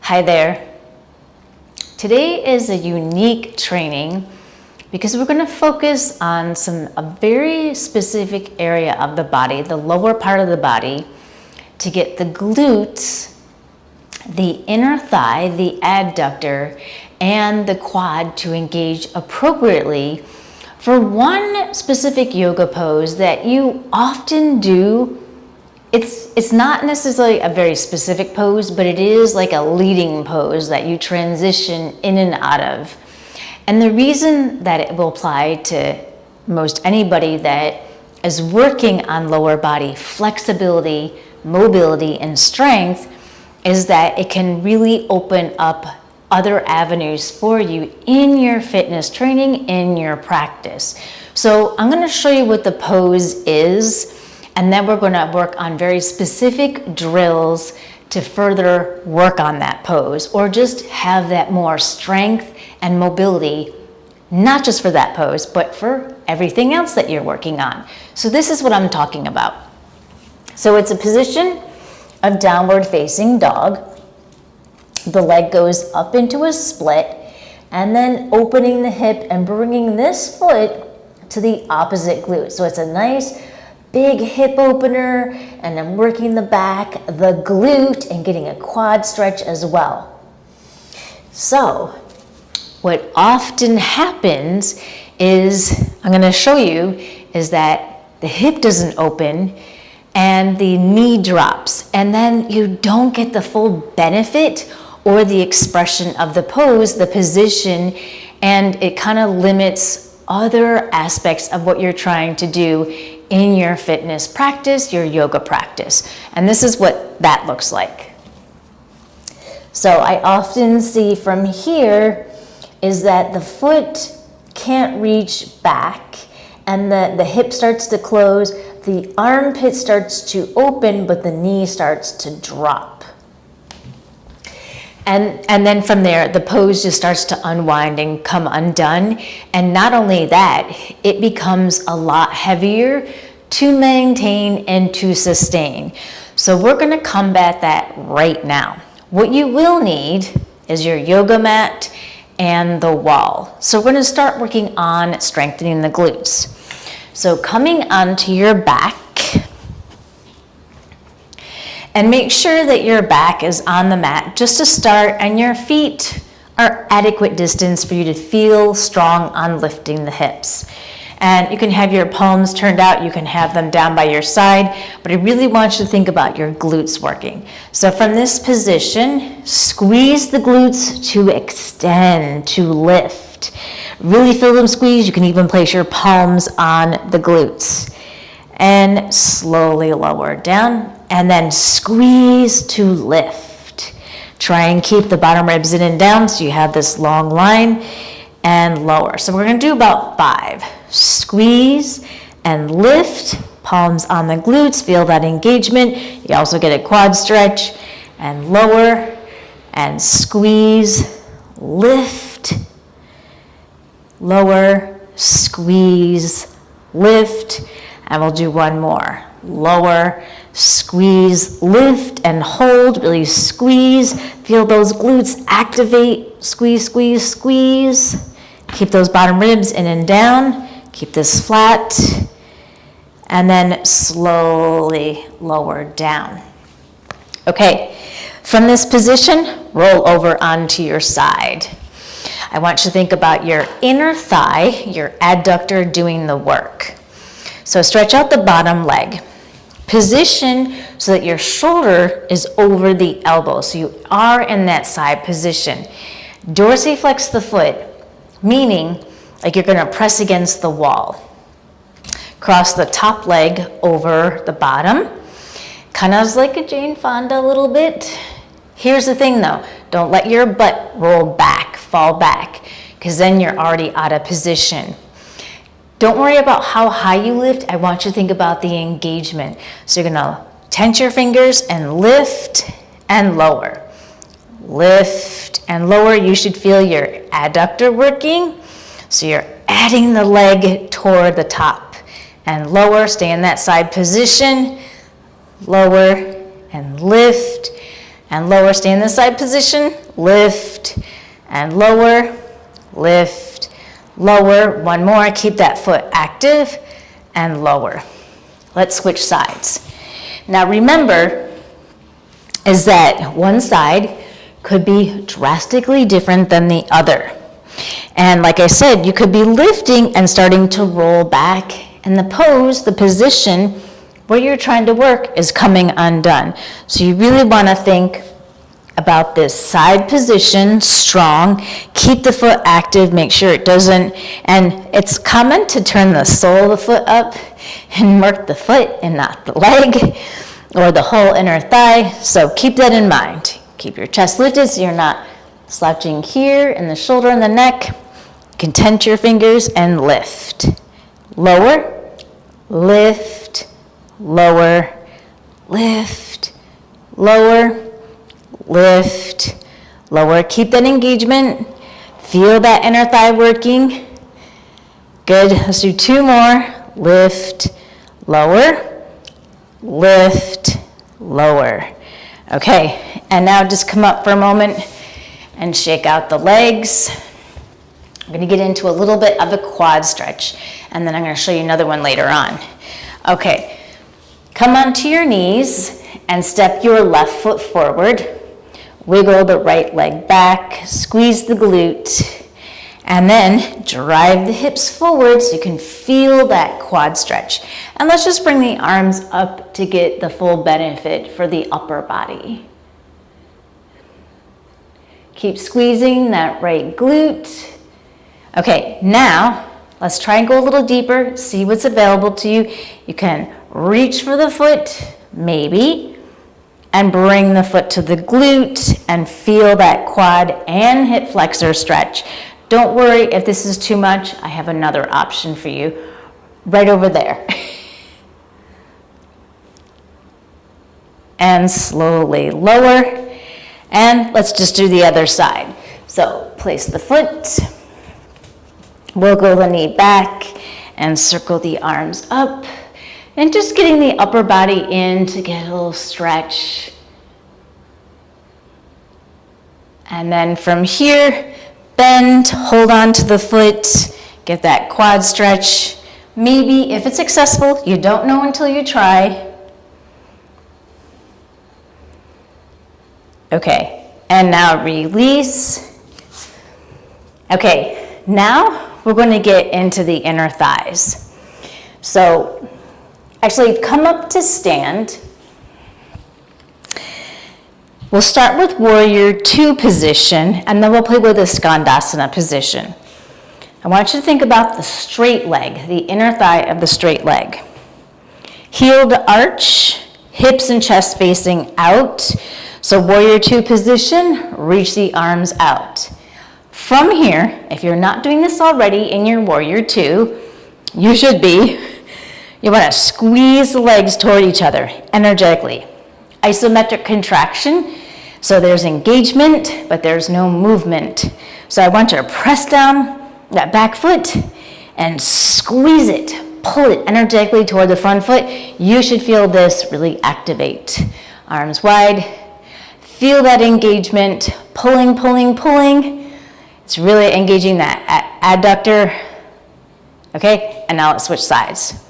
Hi there. Today is a unique training because we're going to focus on a very specific area of the body, the lower part of the body, to get the glutes, the inner thigh, the adductor, and the quad to engage appropriately for one specific yoga pose that you often do. It's not necessarily a very specific pose, but it is like a leading pose that you transition in and out of. And the reason that it will apply to most anybody that is working on lower body flexibility, mobility, and strength is that it can really open up other avenues for you in your fitness training, in your practice. So I'm going to show you what the pose is, and then we're going to work on very specific drills to further work on that pose, or just have that more strength and mobility, not just for that pose, but for everything else that you're working on. So this is what I'm talking about. So it's a position of downward facing dog. The leg goes up into a split, and then opening the hip and bringing this foot to the opposite glute. So it's a nice big hip opener, and I'm working the back, the glute, and getting a quad stretch as well. So what often happens is, I'm going to show you, is that the hip doesn't open and the knee drops, and then you don't get the full benefit or the expression of the pose, the position, and it kind of limits other aspects of what you're trying to do in your fitness practice, your yoga practice. And this is what that looks like. So I often see from here is that the foot can't reach back, and the hip starts to close, the armpit starts to open, but the knee starts to drop. And then from there, the pose just starts to unwind and come undone. And not only that, it becomes a lot heavier to maintain and to sustain. So we're going to combat that right now. What you will need is your yoga mat and the wall. So we're going to start working on strengthening the glutes. So coming onto your back, and make sure that your back is on the mat just to start, and your feet are adequate distance for you to feel strong on lifting the hips. And you can have your palms turned out, you can have them down by your side, but I really want you to think about your glutes working. So from this position, squeeze the glutes to extend, to lift. Really feel them squeeze. You can even place your palms on the glutes. And slowly lower down, and then squeeze to lift. Try and keep the bottom ribs in and down so you have this long line, and lower. So we're going to do about 5. Squeeze and lift, palms on the glutes, feel that engagement. You also get a quad stretch, and lower, and squeeze, lift, lower, squeeze, lift. And we'll do one more. Lower, squeeze, lift, and hold. Really squeeze. Feel those glutes activate. Squeeze, squeeze, squeeze. Keep those bottom ribs in and down. Keep this flat. And then slowly lower down. Okay, from this position, roll over onto your side. I want you to think about your inner thigh, your adductor doing the work. So stretch out the bottom leg. Position so that your shoulder is over the elbow. So you are in that side position. Dorsiflex the foot, meaning like you're going to press against the wall. Cross the top leg over the bottom. Kind of like a Jane Fonda a little bit. Here's the thing though, don't let your butt roll back, fall back, because then you're already out of position. Don't worry about how high you lift. I want you to think about the engagement. So you're gonna tense your fingers and lift and lower. Lift and lower. You should feel your adductor working. So you're adding the leg toward the top. And lower, stay in that side position. Lower and lift. and lower. Stay in the side position, lift and lower, lift, lower. One more, keep that foot active and lower. Let's switch sides. Now remember is that one side could be drastically different than the other. And like I said, you could be lifting and starting to roll back, and the pose, the position where you're trying to work is coming undone. So you really want to think about this side position, strong, keep the foot active, make sure it doesn't, and it's common to turn the sole of the foot up and work the foot and not the leg or the whole inner thigh, so keep that in mind. Keep your chest lifted so you're not slouching here in the shoulder and the neck. You can tense your fingers and lift. Lower, lift, lower, lift, lower, lift, lower. Keep that engagement. Feel that inner thigh working. Good. Let's do two more. Lift, lower, lift, lower. Okay, and now just come up for a moment and shake out the legs. I'm going to get into a little bit of a quad stretch, and then I'm going to show you another one later on. Okay, come onto your knees and step your left foot forward. Wiggle the right leg back, squeeze the glute, and then drive the hips forward so you can feel that quad stretch. And let's just bring the arms up to get the full benefit for the upper body. Keep squeezing that right glute. Okay, now let's try and go a little deeper, see what's available to you. You can reach for the foot, maybe, and bring the foot to the glute and feel that quad and hip flexor stretch. Don't worry if this is too much, I have another option for you right over there. And slowly lower, and let's just do the other side. So place the foot, wiggle the knee back, and circle the arms up, and just getting the upper body in to get a little stretch. And then from here, bend, hold on to the foot, get that quad stretch. Maybe if it's accessible, you don't know until you try. Okay, and now release. Okay, now we're going to get into the inner thighs. So actually come up to stand. We'll start with warrior two position, and then we'll play with a skandasana position. I want you to think about the straight leg, the inner thigh of the straight leg. Heel to arch, hips and chest facing out. So warrior two position, reach the arms out. From here, if you're not doing this already in your warrior two, you should be. You want to squeeze the legs toward each other energetically. Isometric contraction, so there's engagement, but there's no movement. So I want you to press down that back foot and squeeze it, pull it energetically toward the front foot. You should feel this really activate. Arms wide, feel that engagement, pulling, pulling, pulling. It's really engaging that adductor. Okay, and now let's switch sides.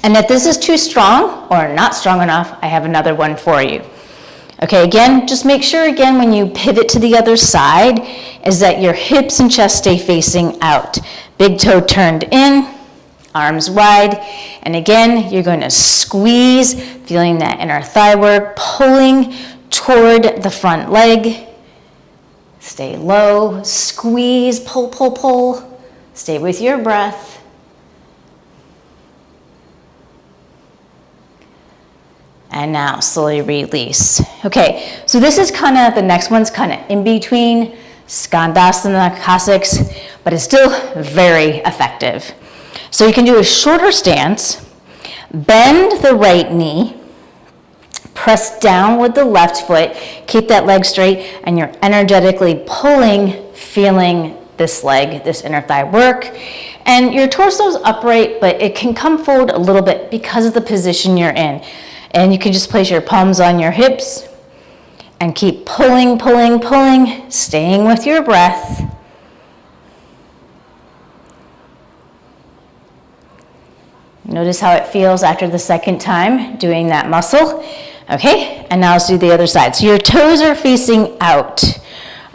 And if this is too strong or not strong enough, I have another one for you. Okay, again, just make sure again when you pivot to the other side is that your hips and chest stay facing out. Big toe turned in, arms wide, and again, you're going to squeeze, feeling that inner thigh work, pulling toward the front leg. Stay low, squeeze, pull, pull, pull. Stay with your breath. And now slowly release. Okay, so this is kind of, the next one's kind of in between skandasana, Cossacks, but it's still very effective. So you can do a shorter stance, bend the right knee, press down with the left foot, keep that leg straight, and you're energetically pulling, feeling this leg, this inner thigh work. And your torso's upright, but it can come forward a little bit because of the position you're in. And you can just place your palms on your hips and keep pulling, pulling, pulling, staying with your breath. Notice how it feels after the second time doing that muscle. Okay, and now let's do the other side. So your toes are facing out.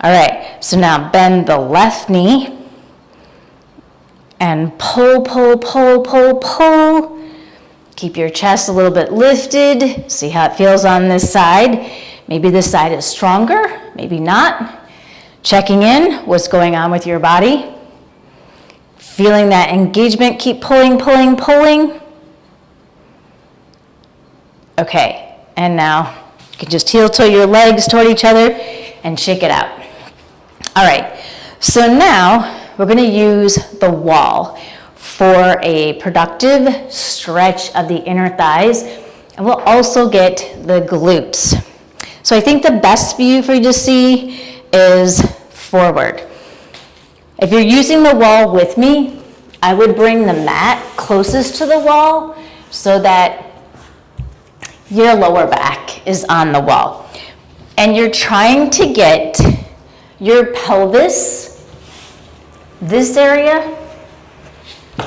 All right, so now bend the left knee and pull, pull, pull, pull, pull. Keep your chest a little bit lifted. See how it feels on this side. Maybe this side is stronger, maybe not. Checking in, what's going on with your body. Feeling that engagement, keep pulling, pulling, pulling. Okay, and now you can just heel toe your legs toward each other and shake it out. All right, so now we're gonna use the wall for a productive stretch of the inner thighs, and we'll also get the glutes. So I think the best view for you to see is forward. If you're using the wall with me, I would bring the mat closest to the wall so that your lower back is on the wall. And you're trying to get your pelvis, this area,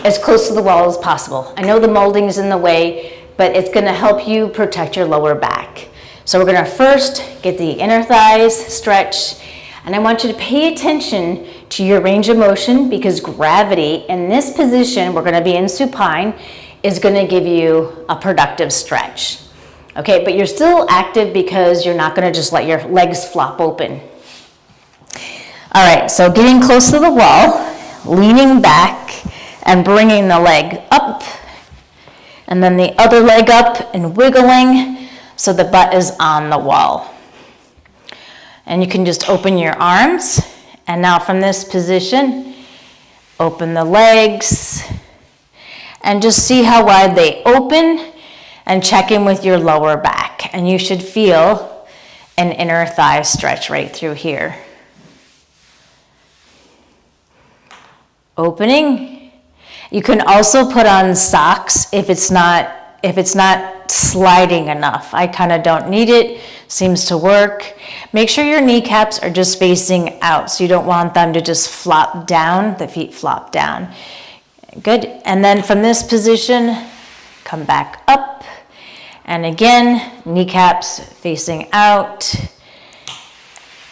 as close to the wall as possible. I know the molding is in the way, but it's gonna help you protect your lower back. So we're gonna first get the inner thighs stretched, and I want you to pay attention to your range of motion because gravity in this position, we're gonna be in supine, is gonna give you a productive stretch. Okay, but you're still active because you're not gonna just let your legs flop open. All right, so getting close to the wall, leaning back and bringing the leg up, and then the other leg up and wiggling so the butt is on the wall. And you can just open your arms. And now from this position, open the legs and just see how wide they open and check in with your lower back. And you should feel an inner thigh stretch right through here. Opening. You can also put on socks if it's not sliding enough. I kind of don't need it, seems to work. Make sure your kneecaps are just facing out, so you don't want them to just flop down, the feet flop down. Good, and then from this position, come back up, and again, kneecaps facing out,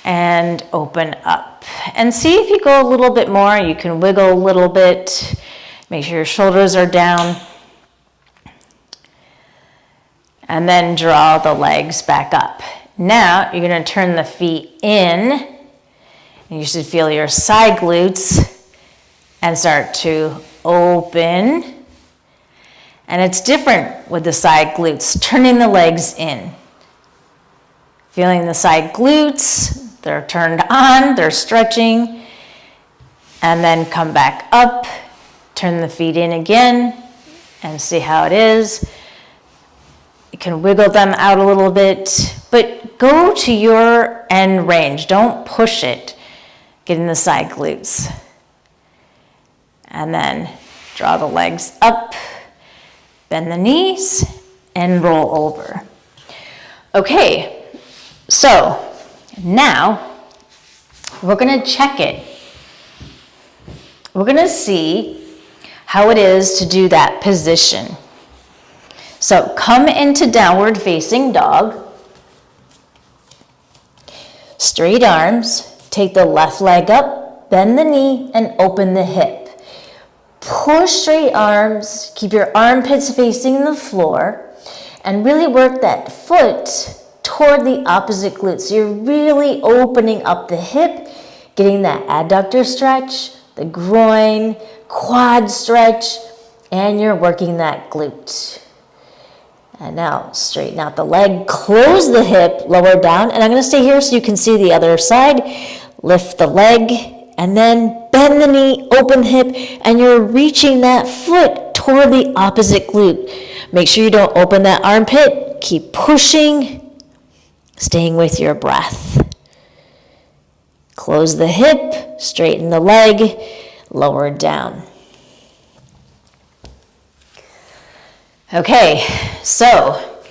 and open up. And see if you go a little bit more, you can wiggle a little bit, make sure your shoulders are down, and then draw the legs back up. Now you're gonna turn the feet in, and you should feel your side glutes and start to open. And it's different with the side glutes, turning the legs in. Feeling the side glutes, they're turned on, they're stretching, and then come back up, turn the feet in again, and see how it is. You can wiggle them out a little bit, but go to your end range. Don't push it. Get in the side glutes. And then draw the legs up, bend the knees, and roll over. Okay, so now we're gonna check it. We're gonna see how it is to do that position. So come into downward facing dog. Straight arms, take the left leg up, bend the knee, and open the hip. Push straight arms, keep your armpits facing the floor, and really work that foot toward the opposite glute. So you're really opening up the hip, getting that adductor stretch, the groin, quad stretch, and you're working that glute. And now straighten out the leg, close the hip, lower down, and I'm gonna stay here so you can see the other side. Lift the leg, and then bend the knee, open the hip, and you're reaching that foot toward the opposite glute. Make sure you don't open that armpit. Keep pushing, staying with your breath. Close the hip, straighten the leg, lower down. Okay, so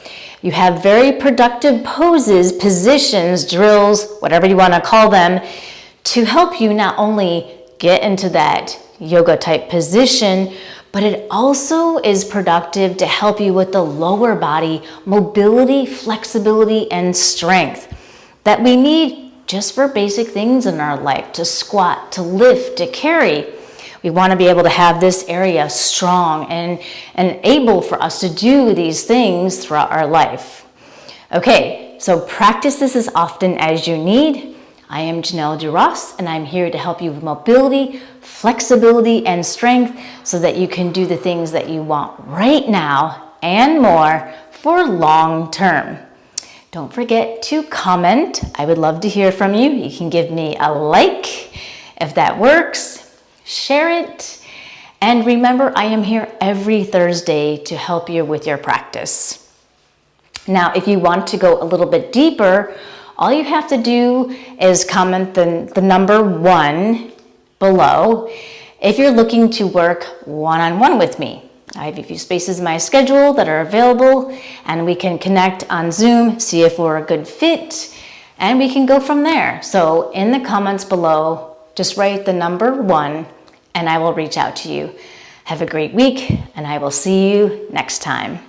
You have very productive poses, positions, drills, whatever you want to call them, to help you not only get into that yoga type position, but it also is productive to help you with the lower body mobility, flexibility, and strength that we need just for basic things in our life, to squat, to lift, to carry. We want to be able to have this area strong and able for us to do these things throughout our life. Okay, so practice this as often as you need. I am Janelle DeRoss, and I'm here to help you with mobility, flexibility, and strength so that you can do the things that you want right now and more for long term. Don't forget to comment. I would love to hear from you. You can give me a like if that works. Share it. And remember, I am here every Thursday to help you with your practice. Now, if you want to go a little bit deeper, all you have to do is comment the number 1 below if you're looking to work one-on-one with me. I have a few spaces in my schedule that are available, and we can connect on Zoom, see if we're a good fit, and we can go from there. So in the comments below, just write the number 1, and I will reach out to you. Have a great week, and I will see you next time.